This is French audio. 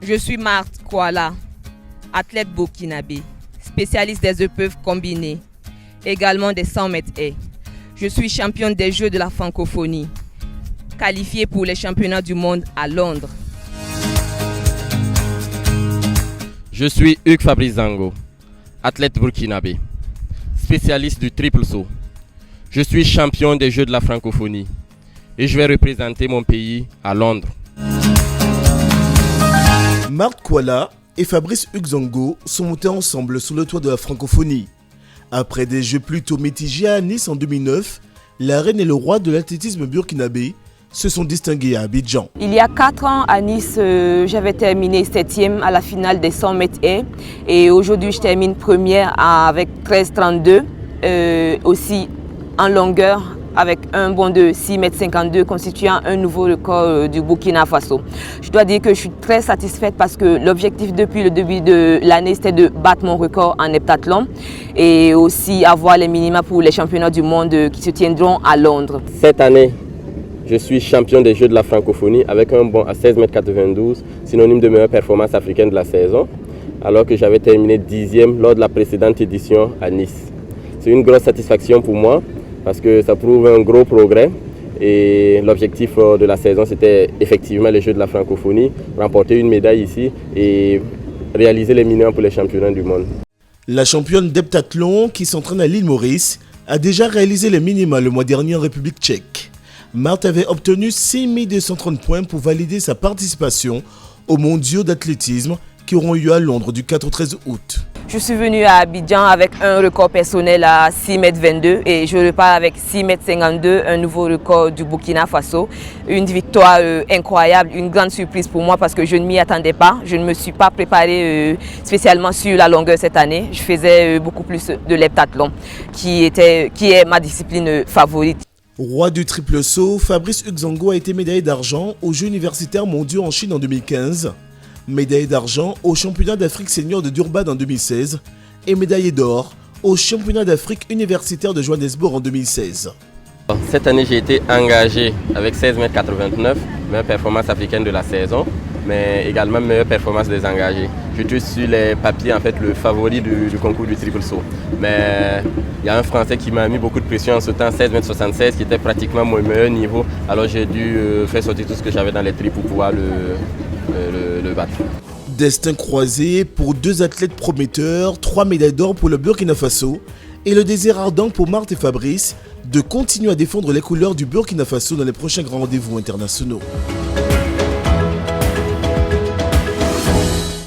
Je suis Marthe Kouala, athlète burkinabé, spécialiste des épreuves combinées, également des 100 mètres haies. Je suis championne des Jeux de la francophonie, qualifiée pour les championnats du monde à Londres. Je suis Hugues Fabrice Zango, athlète burkinabé, spécialiste du triple saut. Je suis champion des Jeux de la francophonie et je vais représenter mon pays à Londres. Marthe Kouala et Fabrice Hugues Zango sont montés ensemble sur le toit de la francophonie. Après des jeux plutôt mitigés à Nice en 2009, la reine et le roi de l'athlétisme burkinabé se sont distingués à Abidjan. Il y a 4 ans à Nice, j'avais terminé 7e à la finale des 100 mètres haies et aujourd'hui je termine première avec 13,32, aussi en longueur avec un bond de 6,52 m constituant un nouveau record du Burkina Faso. Je dois dire que je suis très satisfaite parce que l'objectif depuis le début de l'année c'était de battre mon record en heptathlon et aussi avoir les minima pour les championnats du monde qui se tiendront à Londres. Cette année, je suis champion des Jeux de la francophonie avec un bond à 16,92 m, synonyme de meilleure performance africaine de la saison, alors que j'avais terminé 10e lors de la précédente édition à Nice. C'est une grosse satisfaction pour moi parce que ça prouve un gros progrès et l'objectif de la saison c'était effectivement les Jeux de la francophonie, remporter une médaille ici et réaliser les minimums pour les championnats du monde. La championne d'heptathlon qui s'entraîne à l'île Maurice a déjà réalisé les minima le mois dernier en République tchèque. Marthe avait obtenu 6230 points pour valider sa participation aux mondiaux d'athlétisme qui auront eu à Londres du 4 au 13 août. Je suis venue à Abidjan avec un record personnel à 6,22 m et je repars avec 6,52 m, un nouveau record du Burkina Faso. Une victoire incroyable, une grande surprise pour moi parce que je ne m'y attendais pas. Je ne me suis pas préparée spécialement sur la longueur cette année. Je faisais beaucoup plus de l'heptathlon qui est ma discipline favorite. Roi du triple saut, Fabrice Hugues Zango a été médaillé d'argent aux Jeux universitaires mondiaux en Chine en 2015, médaillé d'argent au championnat d'Afrique senior de Durban en 2016 et médaillé d'or au championnat d'Afrique universitaire de Johannesburg en 2016. Cette année, j'ai été engagé avec 16,89 m, meilleure performance africaine de la saison, mais également meilleure performance des engagés. Je suis sur les papiers en fait le favori du concours du triple saut. Mais il y a un Français qui m'a mis beaucoup de pression en sautant 16,76 m qui était pratiquement mon meilleur niveau. Alors j'ai dû faire sortir tout ce que j'avais dans les tripes pour pouvoir le battre. Destin croisé pour 2 athlètes prometteurs, 3 médailles d'or pour le Burkina Faso et le désir ardent pour Marthe et Fabrice de continuer à défendre les couleurs du Burkina Faso dans les prochains grands rendez-vous internationaux.